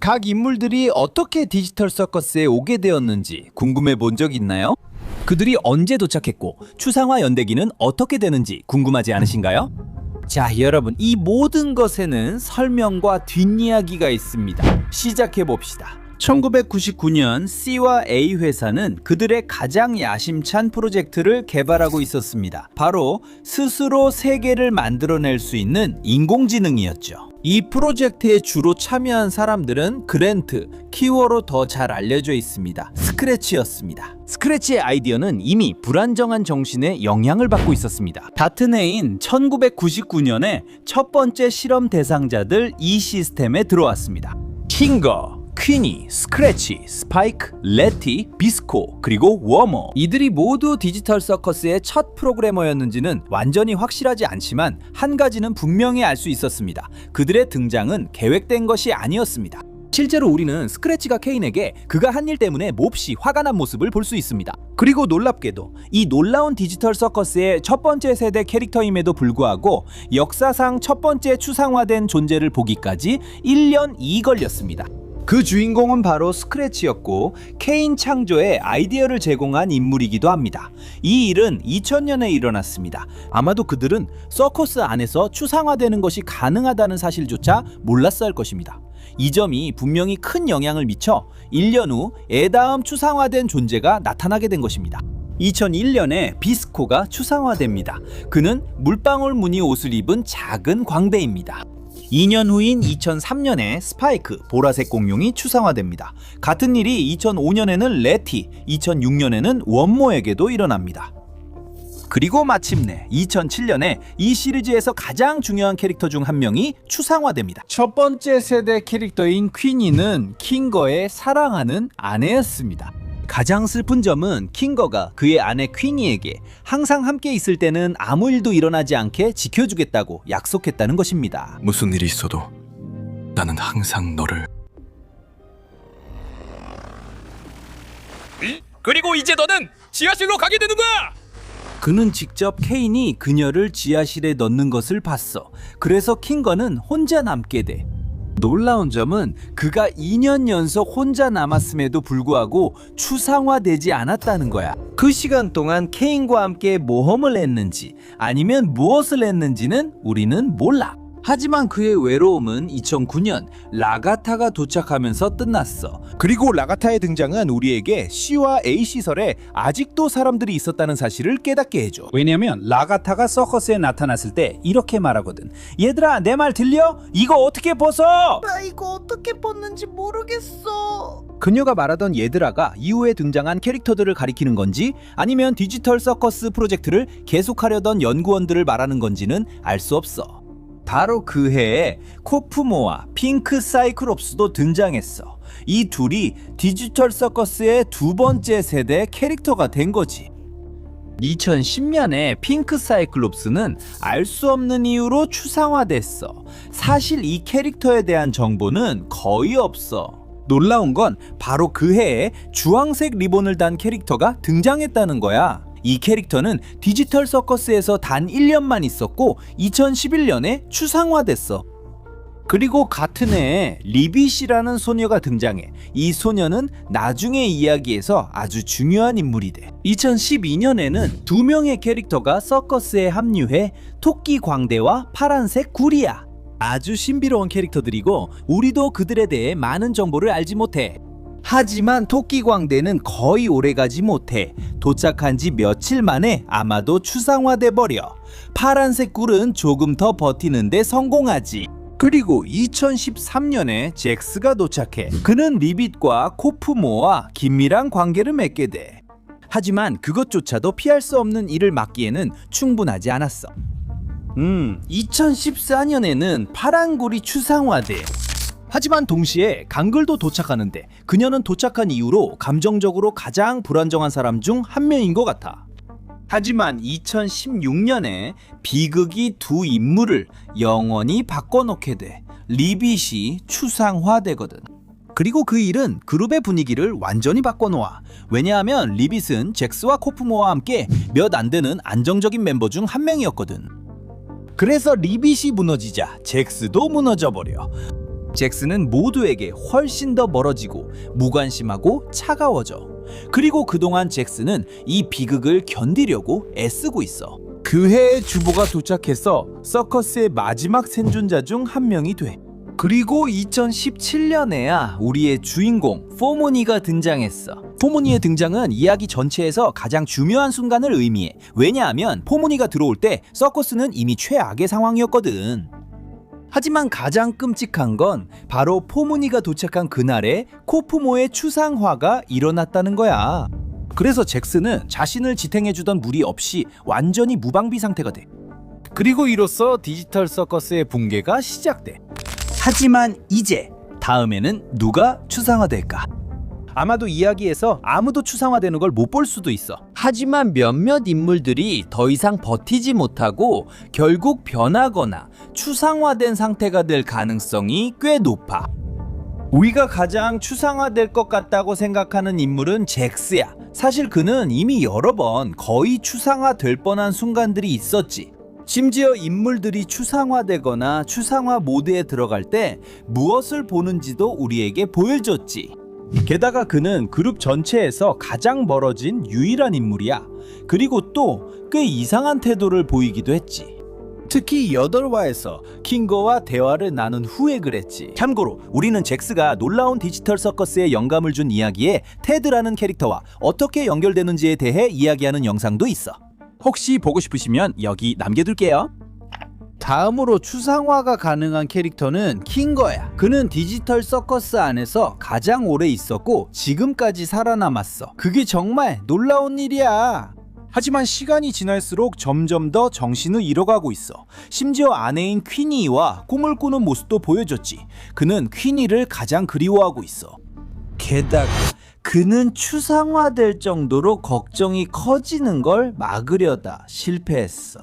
각 인물들이 어떻게 디지털 서커스에 오게 되었는지 궁금해 본 적 있나요? 그들이 언제 도착했고 추상화 연대기는 어떻게 되는지 궁금하지 않으신가요? 자, 여러분, 이 모든 것에는 설명과 뒷이야기가 있습니다. 시작해 봅시다. 1999년 C와 A 회사는 그들의 가장 야심찬 프로젝트를 개발하고 있었습니다. 바로 스스로 세계를 만들어낼 수 있는 인공지능이었죠. 이 프로젝트에 주로 참여한 사람들은 그랜트, 키워로 더 잘 알려져 있습니다. 스크래치였습니다. 스크래치의 아이디어는 이미 불안정한 정신에 영향을 받고 있었습니다. 같은 해인 1999년에 첫 번째 실험 대상자들 이 시스템에 들어왔습니다. 킹거, 퀸이, 스크래치, 스파이크, 레티, 비스코, 그리고 워머. 이들이 모두 디지털 서커스의 첫 프로그래머였는지는 완전히 확실하지 않지만 한 가지는 분명히 알 수 있었습니다. 그들의 등장은 계획된 것이 아니었습니다. 실제로 우리는 스크래치가 케인에게 그가 한 일 때문에 몹시 화가 난 모습을 볼 수 있습니다. 그리고 놀랍게도 이 놀라운 디지털 서커스의 첫 번째 세대 캐릭터임에도 불구하고 역사상 첫 번째 추상화된 존재를 보기까지 1년이 걸렸습니다. 그 주인공은 바로 스크래치였고 케인 창조의 아이디어를 제공한 인물이기도 합니다. 이 일은 2000년에 일어났습니다. 아마도 그들은 서커스 안에서 추상화되는 것이 가능하다는 사실조차 몰랐을 것입니다. 이 점이 분명히 큰 영향을 미쳐 1년 후 애다음 추상화된 존재가 나타나게 된 것입니다. 2001년에 비스코가 추상화됩니다. 그는 물방울 무늬 옷을 입은 작은 광대입니다. 2년 후인 2003년에 스파이크, 보라색 공룡이 추상화됩니다. 같은 일이 2005년에는 레티, 2006년에는 원모에게도 일어납니다. 그리고 마침내 2007년에 이 시리즈에서 가장 중요한 캐릭터 중 한 명이 추상화됩니다. 첫 번째 세대 캐릭터인 퀸이는 킹거의 사랑하는 아내였습니다. 가장 슬픈 점은 킹거가 그의 아내 퀸이에게 항상 함께 있을 때는 아무 일도 일어나지 않게 지켜주겠다고 약속했다는 것입니다. 무슨 일이 있어도 나는 항상 너를. 그리고 이제 너는 지하실로 가게 되는 거야! 그는 직접 케인이 그녀를 지하실에 넣는 것을 봤어. 그래서 킹거는 혼자 남게 돼. 놀라운 점은 그가 2년 연속 혼자 남았음에도 불구하고 추상화되지 않았다는 거야. 그 시간 동안 케인과 함께 모험을 했는지 아니면 무엇을 했는지는 우리는 몰라. 하지만 그의 외로움은 2009년 라가타가 도착하면서 끝났어. 그리고 라가타의 등장은 우리에게 C와 A 시설에 아직도 사람들이 있었다는 사실을 깨닫게 해줘. 왜냐면 라가타가 서커스에 나타났을 때 이렇게 말하거든. 얘들아, 내 말 들려? 이거 어떻게 벗어? 나 이거 어떻게 벗는지 모르겠어. 그녀가 말하던 얘들아가 이후에 등장한 캐릭터들을 가리키는 건지 아니면 디지털 서커스 프로젝트를 계속하려던 연구원들을 말하는 건지는 알 수 없어. 바로 그 해에 코프모와 핑크 사이클롭스도 등장했어. 이 둘이 디지털 서커스의 두 번째 세대 캐릭터가 된 거지. 2010년에 핑크 사이클롭스는 알 수 없는 이유로 추상화됐어. 사실 이 캐릭터에 대한 정보는 거의 없어. 놀라운 건 바로 그 해에 주황색 리본을 단 캐릭터가 등장했다는 거야. 이 캐릭터는 디지털 서커스에서 단 1년만 있었고 2011년에 추상화됐어. 그리고 같은 해에 리빗이라는 소녀가 등장해. 이 소녀는 나중의 이야기에서 아주 중요한 인물이 돼. 2012년에는 두 명의 캐릭터가 서커스에 합류해 토끼 광대와 파란색 구리야. 아주 신비로운 캐릭터들이고 우리도 그들에 대해 많은 정보를 알지 못해. 하지만 토끼 광대는 거의 오래가지 못해. 도착한 지 며칠 만에 아마도 추상화돼 버려. 파란색 꿀은 조금 더 버티는데 성공하지. 그리고 2013년에 잭스가 도착해. 그는 리빗과 코프모와 긴밀한 관계를 맺게 돼. 하지만 그것조차도 피할 수 없는 일을 막기에는 충분하지 않았어. 2014년에는 파란 꿀이 추상화돼. 하지만 동시에 강글도 도착하는데 그녀는 도착한 이후로 감정적으로 가장 불안정한 사람 중 한 명인 것 같아. 하지만 2016년에 비극이 두 인물을 영원히 바꿔놓게 돼. 리빗이 추상화되거든. 그리고 그 일은 그룹의 분위기를 완전히 바꿔놓아. 왜냐하면 리빗은 잭스와 코프모와 함께 몇 안 되는 안정적인 멤버 중 한 명이었거든. 그래서 리빗이 무너지자 잭스도 무너져버려. 잭스는 모두에게 훨씬 더 멀어지고 무관심하고 차가워져. 그리고 그동안 잭스는 이 비극을 견디려고 애쓰고 있어. 그 해의 주보가 도착해서 서커스의 마지막 생존자 중 한 명이 돼. 그리고 2017년에야 우리의 주인공 포모니가 등장했어. 포모니의 등장은 이야기 전체에서 가장 중요한 순간을 의미해. 왜냐하면 포모니가 들어올 때 서커스는 이미 최악의 상황이었거든. 하지만 가장 끔찍한 건 바로 포모니가 도착한 그날에 코프모의 추상화가 일어났다는 거야. 그래서 잭스는 자신을 지탱해주던 무리 없이 완전히 무방비 상태가 돼. 그리고 이로써 디지털 서커스의 붕괴가 시작돼. 하지만 이제 다음에는 누가 추상화될까? 아마도 이야기에서 아무도 추상화되는 걸 못 볼 수도 있어. 하지만 몇몇 인물들이 더 이상 버티지 못하고 결국 변하거나 추상화된 상태가 될 가능성이 꽤 높아. 우리가 가장 추상화될 것 같다고 생각하는 인물은 잭스야. 사실 그는 이미 여러 번 거의 추상화될 뻔한 순간들이 있었지. 심지어 인물들이 추상화되거나 추상화 모드에 들어갈 때 무엇을 보는지도 우리에게 보여줬지. 게다가 그는 그룹 전체에서 가장 멀어진 유일한 인물이야. 그리고 또 꽤 이상한 태도를 보이기도 했지. 특히 8화에서 킹거와 대화를 나눈 후에 그랬지. 참고로 우리는 잭스가 놀라운 디지털 서커스에 영감을 준 이야기에 테드라는 캐릭터와 어떻게 연결되는지에 대해 이야기하는 영상도 있어. 혹시 보고 싶으시면 여기 남겨둘게요. 다음으로 추상화가 가능한 캐릭터는 킹거야. 그는 디지털 서커스 안에서 가장 오래 있었고 지금까지 살아남았어. 그게 정말 놀라운 일이야. 하지만 시간이 지날수록 점점 더 정신을 잃어가고 있어. 심지어 아내인 퀸이와 꿈을 꾸는 모습도 보여줬지. 그는 퀸이를 가장 그리워하고 있어. 게다가 그는 추상화될 정도로 걱정이 커지는 걸 막으려다 실패했어.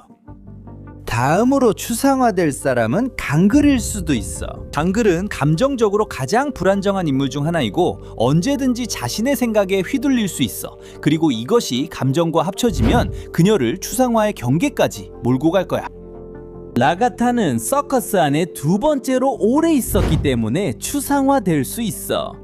다음으로 추상화될 사람은 강글일 수도 있어. 강글은 감정적으로 가장 불안정한 인물 중 하나이고 언제든지 자신의 생각에 휘둘릴 수 있어. 그리고 이것이 감정과 합쳐지면 그녀를 추상화의 경계까지 몰고 갈 거야. 라가타는 서커스 안에 두 번째로 오래 있었기 때문에 추상화될 수 있어.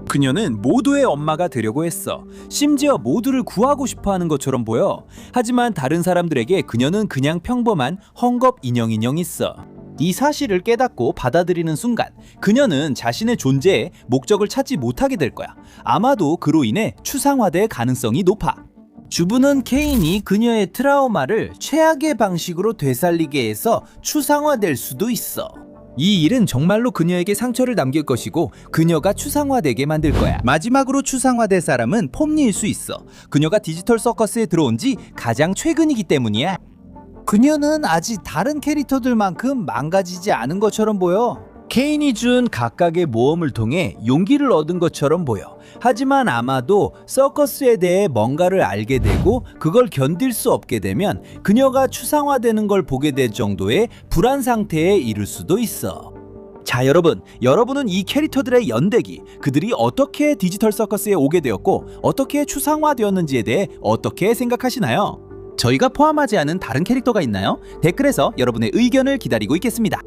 그녀는 모두의 엄마가 되려고 했어. 심지어 모두를 구하고 싶어하는 것처럼 보여. 하지만 다른 사람들에게 그녀는 그냥 평범한 헝겊 인형인 있어. 이 사실을 깨닫고 받아들이는 순간 그녀는 자신의 존재에 목적을 찾지 못하게 될 거야. 아마도 그로 인해 추상화될 가능성이 높아. 주부는 케인이 그녀의 트라우마를 최악의 방식으로 되살리게 해서 추상화될 수도 있어. 이 일은 정말로 그녀에게 상처를 남길 것이고 그녀가 추상화되게 만들 거야. 마지막으로 추상화될 사람은 폼니일 수 있어. 그녀가 디지털 서커스에 들어온 지 가장 최근이기 때문이야. 그녀는 아직 다른 캐릭터들만큼 망가지지 않은 것처럼 보여. 케인이 준 각각의 모험을 통해 용기를 얻은 것처럼 보여. 하지만 아마도 서커스에 대해 뭔가를 알게 되고 그걸 견딜 수 없게 되면 그녀가 추상화되는 걸 보게 될 정도의 불안 상태에 이를 수도 있어. 자, 여러분은 이 캐릭터들의 연대기, 그들이 어떻게 디지털 서커스에 오게 되었고 어떻게 추상화되었는지에 대해 어떻게 생각하시나요? 저희가 포함하지 않은 다른 캐릭터가 있나요? 댓글에서 여러분의 의견을 기다리고 있겠습니다.